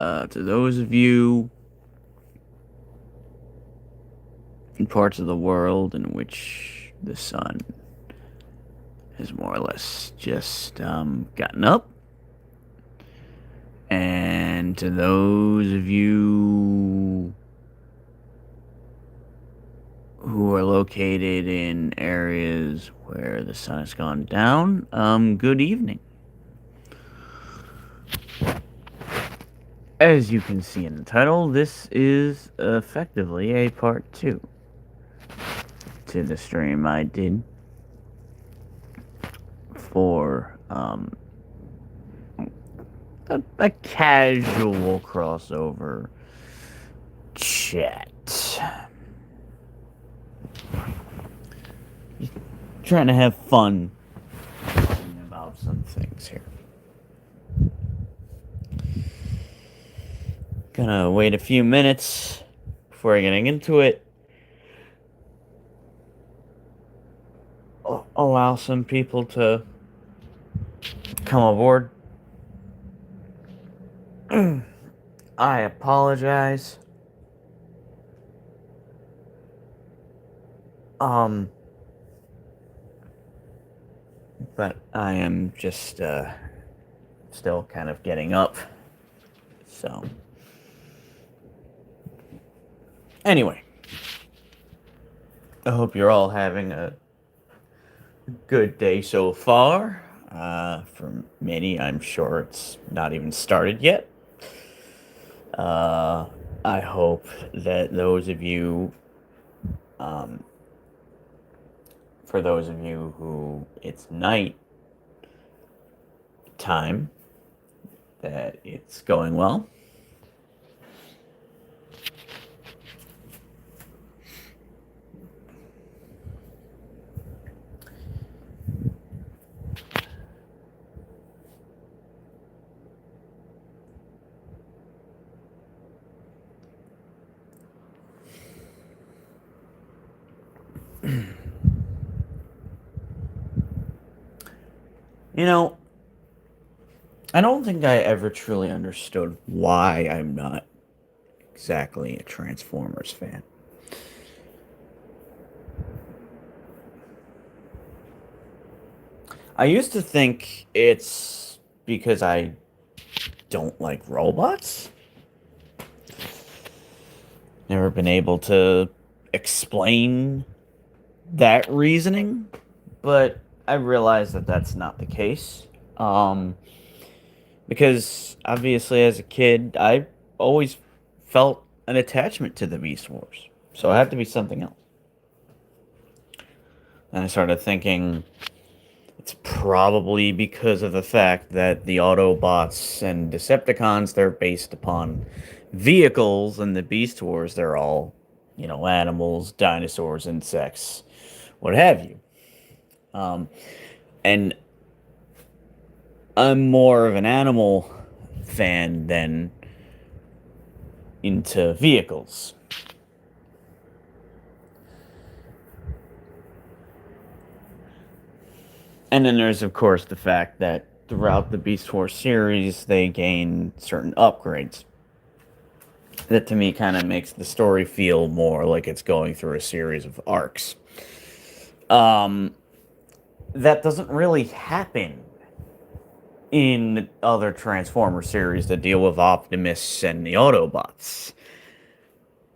To those of you in parts of the world in which the sun has more or less just gotten up, and to those of you who are located in areas where the sun has gone down, good evening. As you can see in the title, this is effectively a part 2 to the stream I did for a casual crossover chat. Trying to have fun talking about some things here. Gonna wait a few minutes before getting into it. Allow some people to come aboard. I apologize. But I am just still kind of getting up. So, anyway, I hope you're all having a good day so far. For many, I'm sure it's not even started yet. I hope that those of you, for those of you who it's night time, that it's going well. You know, I don't think I ever truly understood why I'm not exactly a Transformers fan. I used to think it's because I don't like robots. Never been able to explain that reasoning, but I realize that that's not the case. Because obviously, as a kid, I always felt an attachment to the Beast Wars, so it had to be something else. And I started thinking it's probably because of the fact that the Autobots and Decepticons, they're based upon vehicles, and the Beast Wars, they're all, animals, dinosaurs, insects, what have you. And I'm more of an animal fan than into vehicles. And then there's, of course, the fact that throughout the Beast Wars series, they gain certain upgrades. That to me kind of makes the story feel more like it's going through a series of arcs. That doesn't really happen in other Transformer series that deal with Optimus and the Autobots.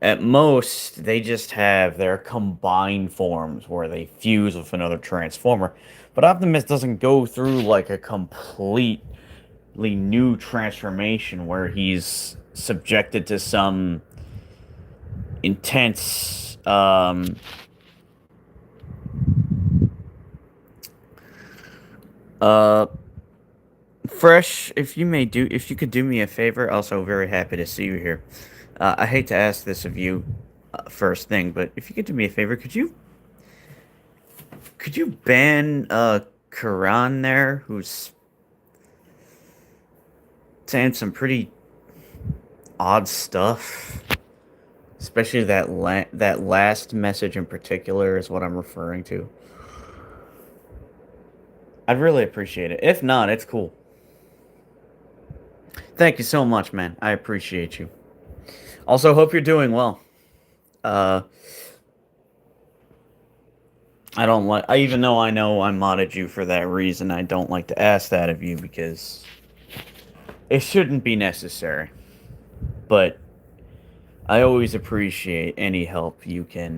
At most, they just have their combined forms where they fuse with another Transformer. But Optimus doesn't go through like a completely new transformation where he's subjected to some intense uh Fresh, if you could do me a favor, also very happy to see you here. I hate to ask this of you first thing, but if you could do me a favor, could you ban Karan there, who's saying some pretty odd stuff, especially that last message in particular is what I'm referring to. I'd really appreciate it. If not, it's cool. Thank you so much, man. I appreciate you. Also, hope you're doing well. Uh, I don't like. I even though I know I modded you for that reason, I don't like to ask that of you because it shouldn't be necessary. But I always appreciate any help you can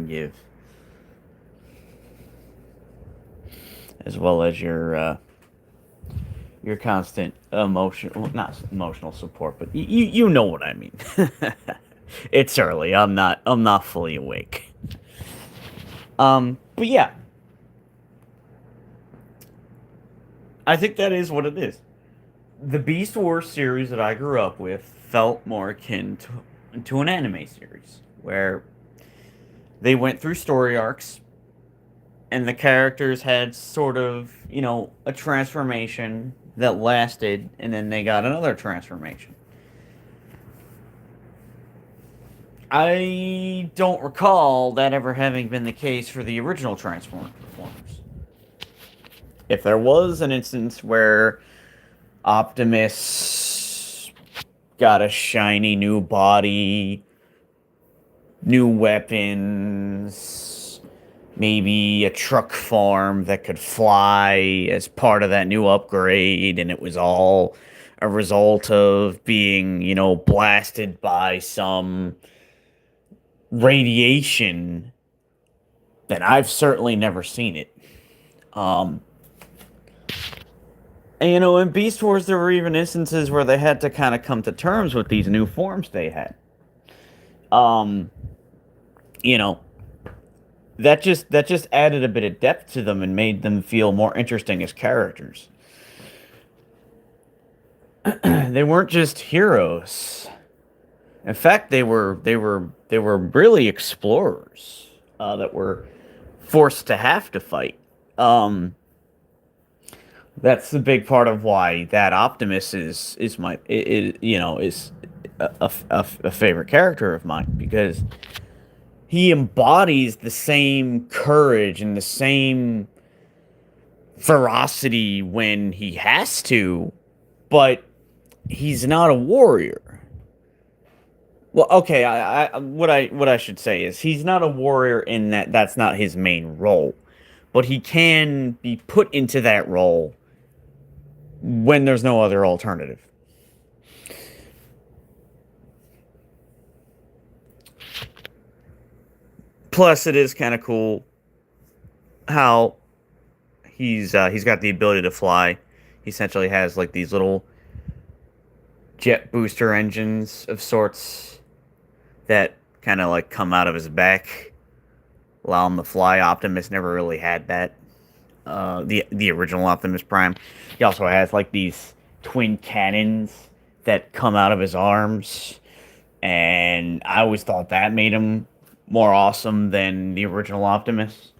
give, as well as your constant emotional, well, not emotional support, but you know what I mean. It's early. I'm not fully awake. But yeah, I think that is what it is. The Beast Wars series that I grew up with felt more akin to an anime series where they went through story arcs and the characters had sort of, a transformation that lasted and then they got another transformation. I don't recall that ever having been the case for the original Transformers performers. If there was an instance where Optimus got a shiny new body, new weapons, maybe a truck farm that could fly as part of that new upgrade, and it was all a result of being, blasted by some radiation, then I've certainly never seen it. Um, and, in Beast Wars, there were even instances where they had to kind of come to terms with these new forms they had. Um, you know, that just added a bit of depth to them and made them feel more interesting as characters. They weren't just heroes. In fact, they were really explorers that were forced to have to fight. Um, that's the big part of why that Optimus is my is a favorite character of mine because he embodies the same courage and the same ferocity when he has to, but he's not a warrior. Well, okay, what I should say is he's not a warrior in that that's not his main role, but he can be put into that role when there's no other alternative. Plus, it is kind of cool how he's got the ability to fly. He essentially has like these little jet booster engines of sorts that kind of like come out of his back, allow him to fly. Optimus never really had that. The original Optimus Prime. He also has like these twin cannons that come out of his arms, and I always thought that made him more awesome than the original Optimus.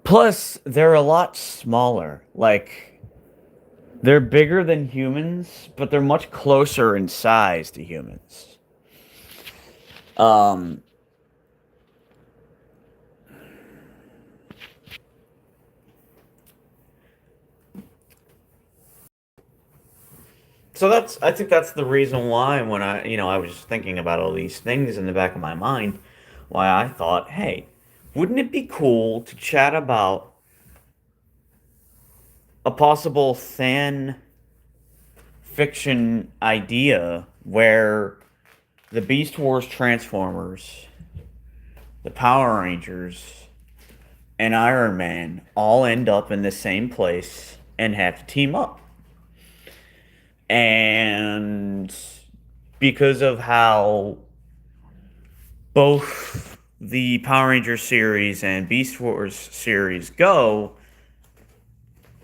Plus, they're a lot smaller. Like they're bigger than humans, but they're much closer in size to humans. Um, so I think that's the reason why when I was just thinking about all these things in the back of my mind, why I thought, hey, wouldn't it be cool to chat about a possible fan fiction idea where the Beast Wars Transformers, the Power Rangers, and Iron Man all end up in the same place and have to team up. And because of how both the Power Rangers series and Beast Wars series go,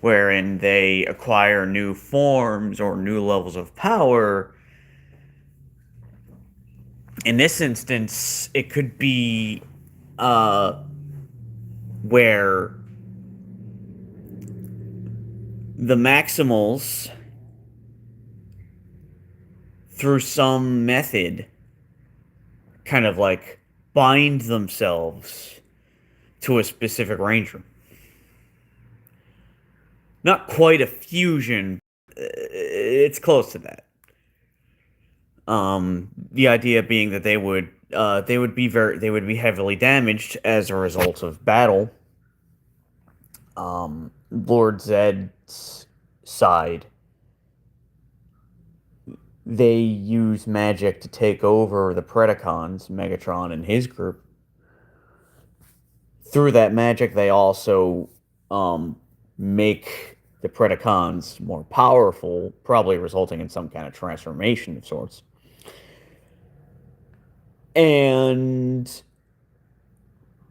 wherein they acquire new forms or new levels of power, in this instance, it could be where the Maximals, through some method, kind of like bind themselves to a specific ranger. Not quite a fusion. it's close to that. The idea being that they would be heavily damaged as a result of battle. Lord Zed's side, they use magic to take over the Predacons, Megatron and his group. Through that magic, they also um, make the Predacons more powerful, probably resulting in some kind of transformation of sorts. And,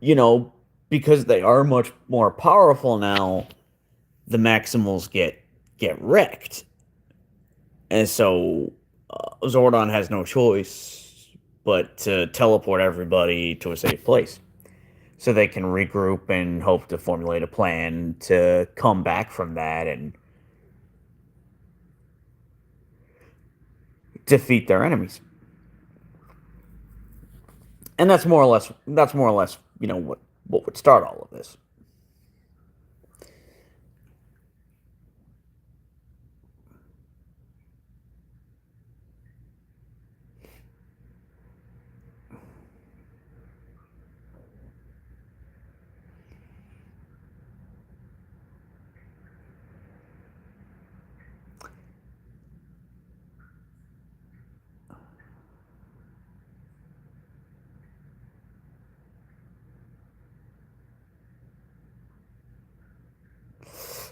you know, because they are much more powerful now, the Maximals get wrecked. And so Zordon has no choice but to teleport everybody to a safe place so they can regroup and hope to formulate a plan to come back from that and defeat their enemies. And that's more or less, what would start all of this.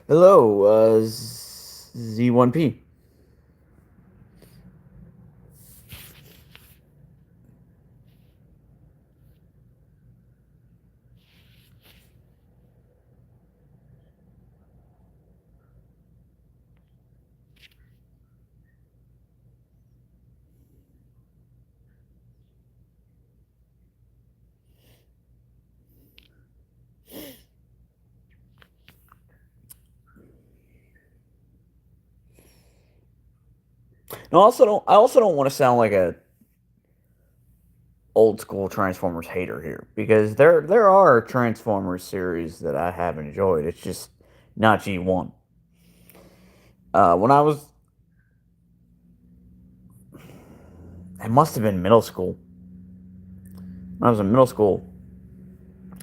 Hello, Z1P. No, I also don't want to sound like a old school Transformers hater here because there are Transformers series that I have enjoyed. It's just not G1. When it must have been middle school. When I was in middle school,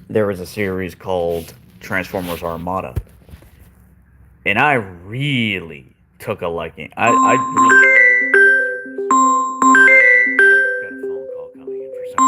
there was a series called Transformers Armada, and I really took a liking. I really got a phone call coming in for some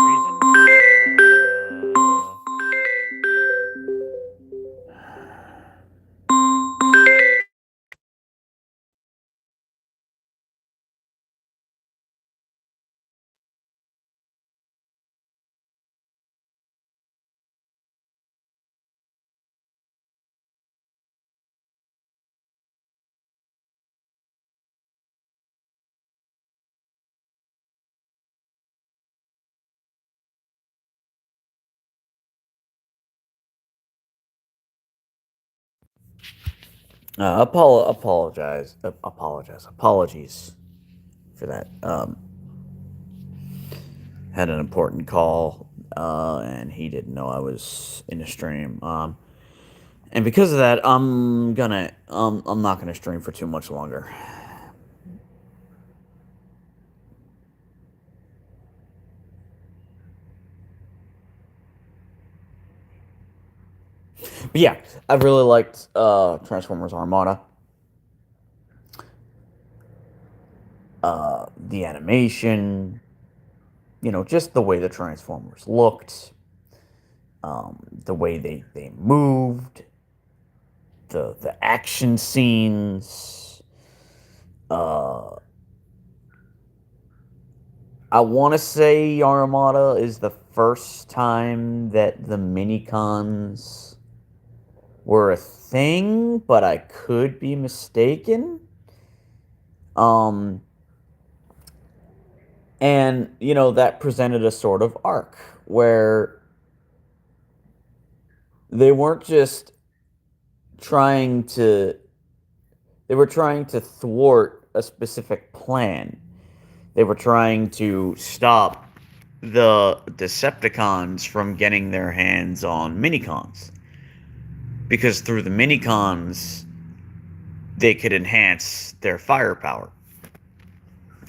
apologies for that. Had an important call, and he didn't know I was in a stream. And because of that, I'm not gonna stream for too much longer. But yeah, I really liked Transformers Armada. The animation, just the way the Transformers looked, the way they moved, the action scenes. Uh, I want to say Armada is the first time that the minicons were a thing, but I could be mistaken. Um, and that presented a sort of arc where they weren't just trying to they were trying to thwart a specific plan. They were trying to stop the Decepticons from getting their hands on minicons. Because through the minicons, they could enhance their firepower.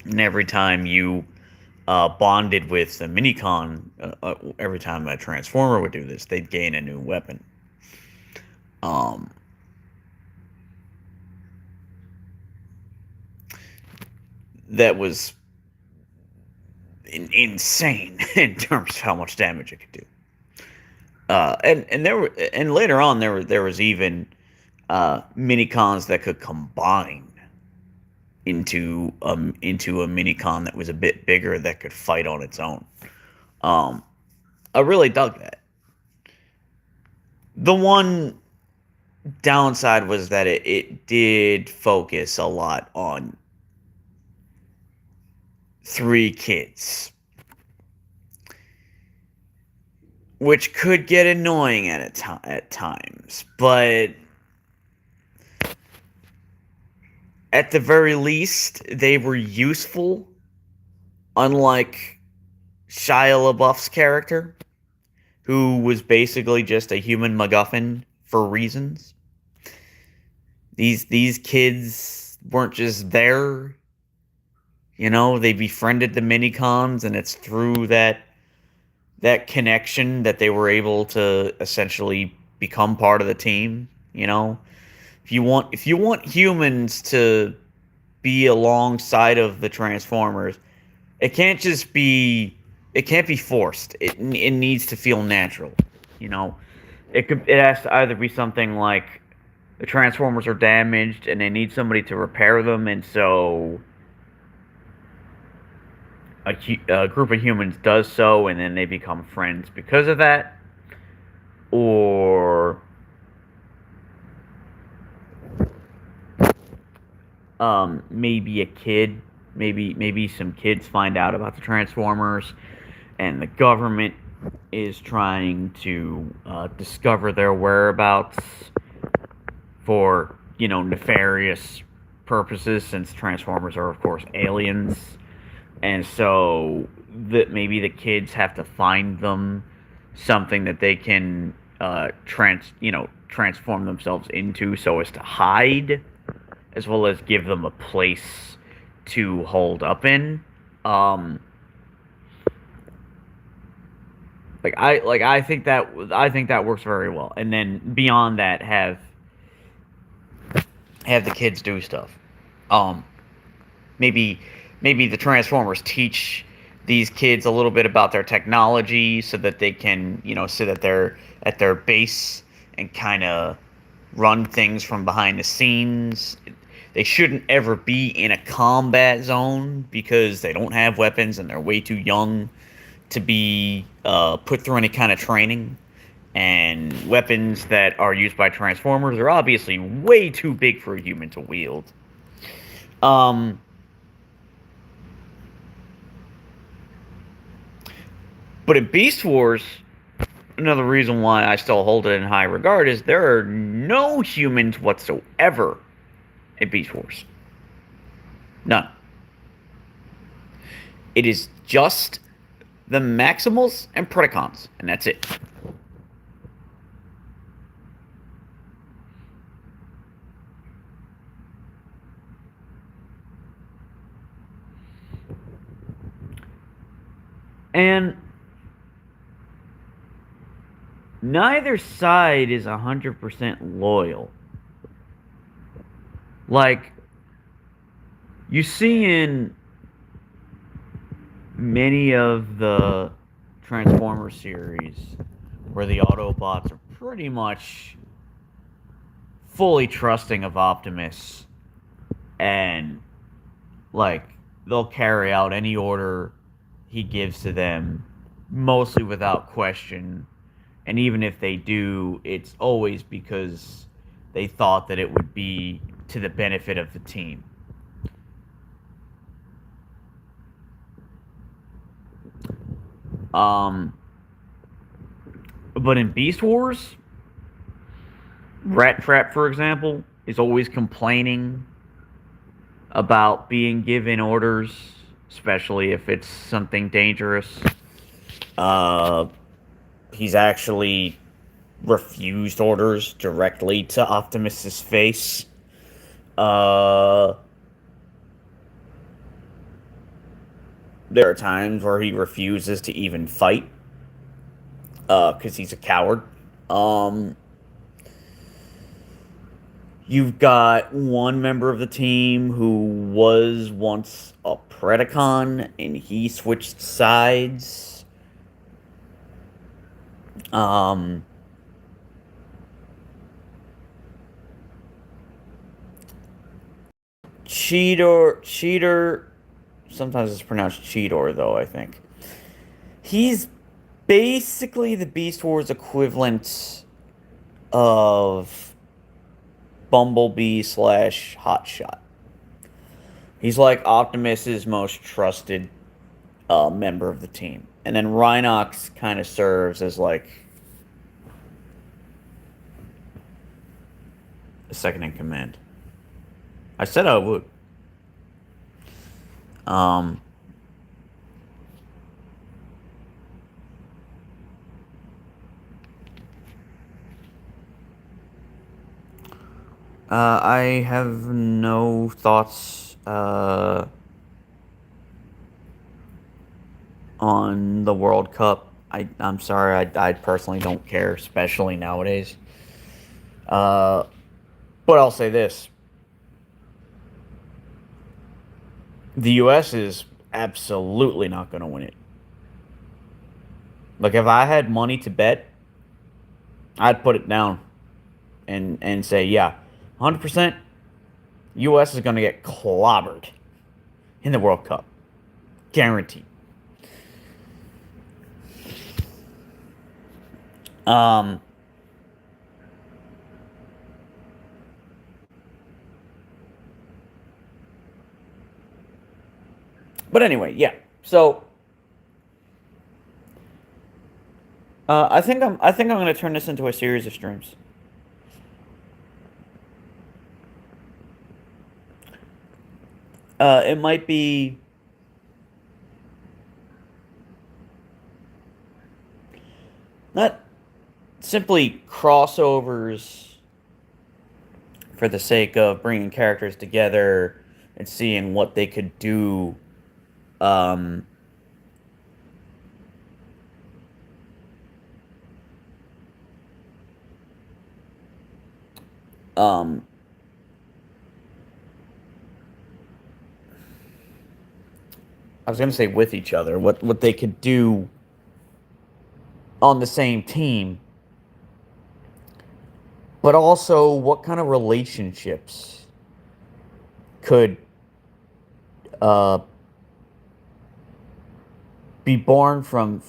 And every time you bonded with the minicon, every time a transformer would do this, they'd gain a new weapon. Um, that was insane in terms of how much damage it could do. And later on there was even minicons that could combine into a minicon that was a bit bigger that could fight on its own. Um, I really dug that. The one downside was that it did focus a lot on three kids, which could get annoying at times, but at the very least, they were useful, unlike Shia LaBeouf's character, who was basically just a human MacGuffin for reasons. These kids weren't just there. You know, they befriended the minicons, and it's through that connection that they were able to essentially become part of the team. You know, if you want humans to be alongside of the Transformers, it can't just be it can't be forced. It needs to feel natural. You know, it has to either be something like the Transformers are damaged and they need somebody to repair them, and so a group of humans does so, and then they become friends because of that, or maybe a kid, maybe some kids find out about the Transformers, and the government is trying to discover their whereabouts for nefarious purposes, since Transformers are of course aliens, and so that maybe the kids have to find them something that they can transform themselves into so as to hide, as well as give them a place to hold up in. Um, I think that works very well. And then beyond that, have the kids do stuff. Um, maybe maybe the Transformers teach these kids a little bit about their technology so that they can sit at their base and kind of run things from behind the scenes. They shouldn't ever be in a combat zone because they don't have weapons and they're way too young to be put through any kind of training. And weapons that are used by Transformers are obviously way too big for a human to wield. Um, but in Beast Wars, another reason why I still hold it in high regard is there are no humans whatsoever in Beast Wars. None. It is just the Maximals and Predacons, and that's it. And neither side is 100% loyal. Like, you see in many of the Transformers series where the Autobots are pretty much fully trusting of Optimus, and like they'll carry out any order he gives to them mostly without question, and even if they do, it's always because they thought that it would be to the benefit of the team. Um, but in Beast Wars, Rat Trap, for example, is always complaining about being given orders, especially if it's something dangerous. Uh, he's actually refused orders directly to Optimus's face. Uh, there are times where he refuses to even fight, because he's a coward. Um, you've got one member of the team who was once a Predacon, and he switched sides. Um, Cheetor. Sometimes it's pronounced Cheetor, though, I think. He's basically the Beast Wars equivalent of Bumblebee slash Hotshot. He's like Optimus's most trusted member of the team. And then Rhinox kind of serves as like a second in command. I said I would. Um, I have no thoughts on the World Cup. I'm sorry, I personally don't care, especially nowadays. Uh, but I'll say this: the U.S. is absolutely not going to win it. Like if I had money to bet, I'd put it down and say, yeah, 100%, U.S. is going to get clobbered in the World Cup, guaranteed. Um, but anyway, yeah. So I think I'm going to turn this into a series of streams. It might be not simply crossovers for the sake of bringing characters together and seeing what they could do. Um, um, I was gonna say with each other, what they could do on the same team, but also what kind of relationships could uh, be born from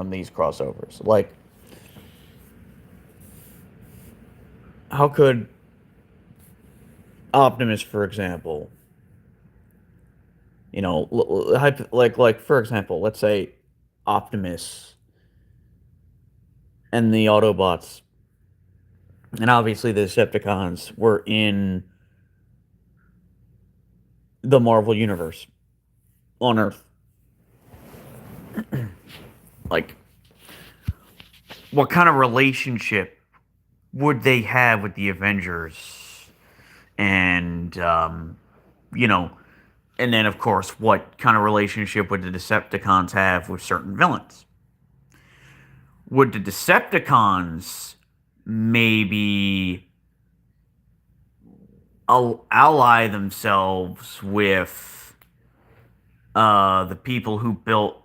these crossovers. Like, how could Optimus, for example, like for example, let's say Optimus and the Autobots, and obviously the Decepticons were in the Marvel universe on Earth. Like, what kind of relationship would they have with the Avengers? And you know, and then of course, what kind of relationship would the Decepticons have with certain villains? Would the Decepticons maybe ally themselves with the people who built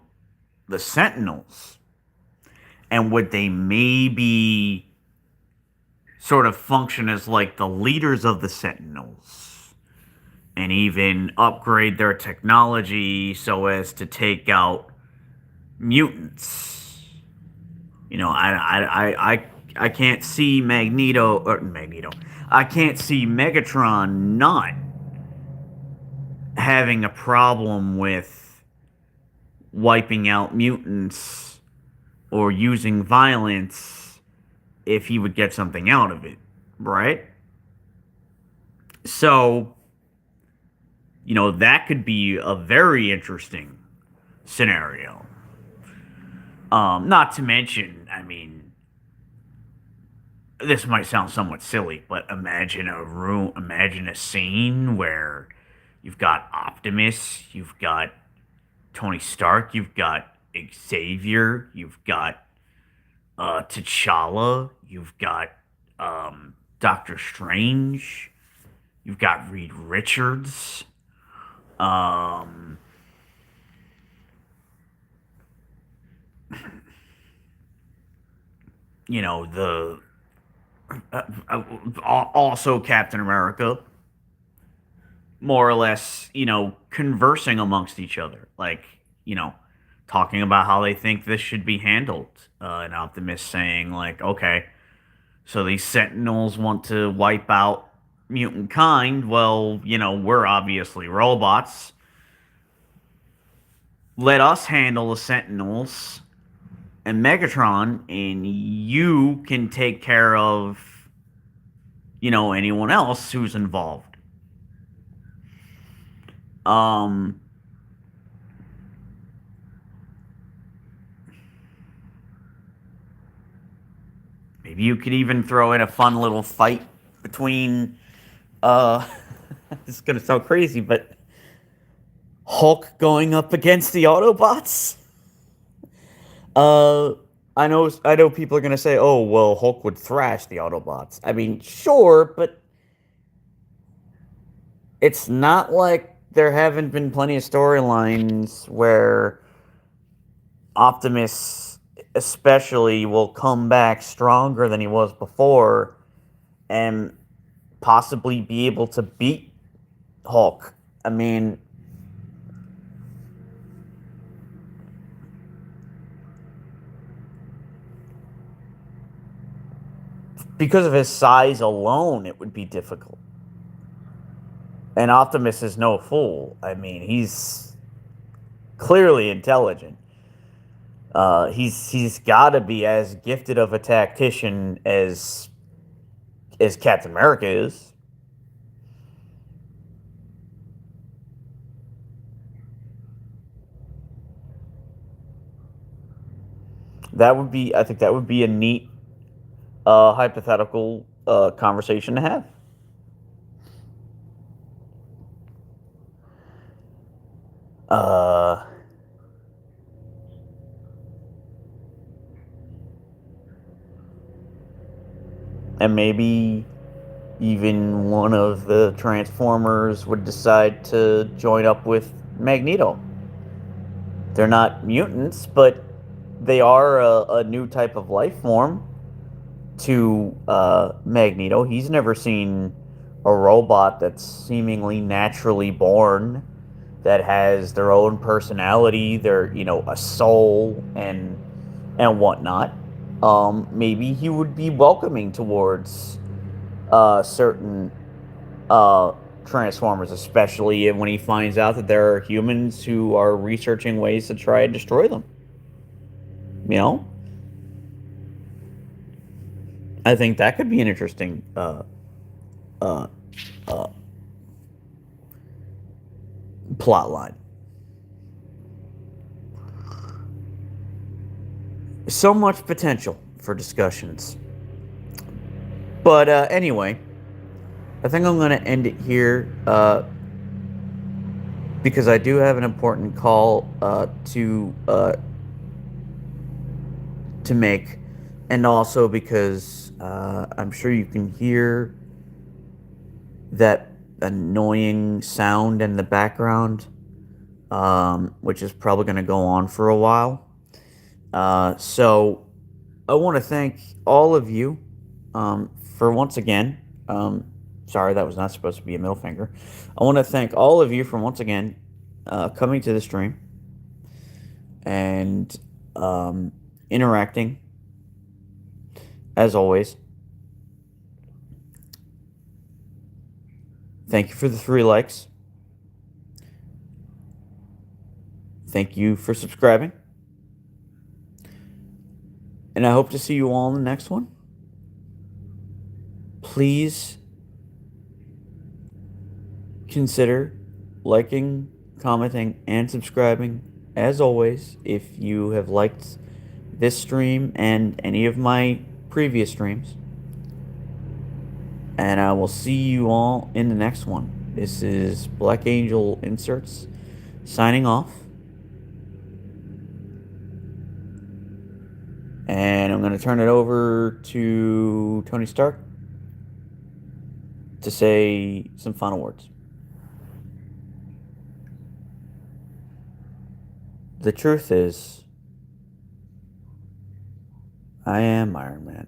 the Sentinels? And would they maybe sort of function as like the leaders of the Sentinels and even upgrade their technology so as to take out mutants? You know, I can't see Magneto. I can't see Megatron not having a problem with wiping out mutants or using violence if he would get something out of it, right? So, that could be a very interesting scenario. Not to mention, I mean, this might sound somewhat silly, but imagine a scene where you've got Optimus, you've got Tony Stark, you've got Xavier, you've got T'Challa, you've got Doctor Strange, you've got Reed Richards, um, you know the also Captain America, more or less, conversing amongst each other, like, talking about how they think this should be handled. And Optimus saying, like, okay, so these Sentinels want to wipe out mutant kind. Well, we're obviously robots. Let us handle the Sentinels and Megatron, and you can take care of, anyone else who's involved. Um, Maybe you could even throw in a fun little fight between, uh, this is gonna sound crazy, but Hulk going up against the Autobots. Uh, I know people are gonna say, "Oh, well, Hulk would thrash the Autobots." I mean, sure, but it's not like there haven't been plenty of storylines where Optimus, especially, will come back stronger than he was before and possibly be able to beat Hulk. I mean, because of his size alone, it would be difficult. And Optimus is no fool. I mean, he's clearly intelligent. He's got to be as gifted of a tactician as Captain America is. I think that would be a neat hypothetical conversation to have. Uh, and maybe even one of the Transformers would decide to join up with Magneto. They're not mutants, but they are a new type of life form to Magneto. He's never seen a robot that's seemingly naturally born, that has their own personality, their a soul and whatnot. Maybe he would be welcoming towards certain uh, Transformers, especially when he finds out that there are humans who are researching ways to try and destroy them. You know, I think that could be an interesting uh, uh, plot line. So much potential for discussions. But anyway, I think I'm going to end it here because I do have an important call to make, and also because I'm sure you can hear that annoying sound in the background, which is probably going to go on for a while. So I want to thank all of you for once again. Sorry, that was not supposed to be a middle finger. I want to thank all of you for once again coming to the stream and interacting as always. Thank you for the 3 likes. Thank you for subscribing. And I hope to see you all in the next one. Please consider liking, commenting, and subscribing, as always, if you have liked this stream and any of my previous streams. And I will see you all in the next one. This is Black Angel Inserts signing off. And I'm going to turn it over to Tony Stark to say some final words. The truth is, I am Iron Man.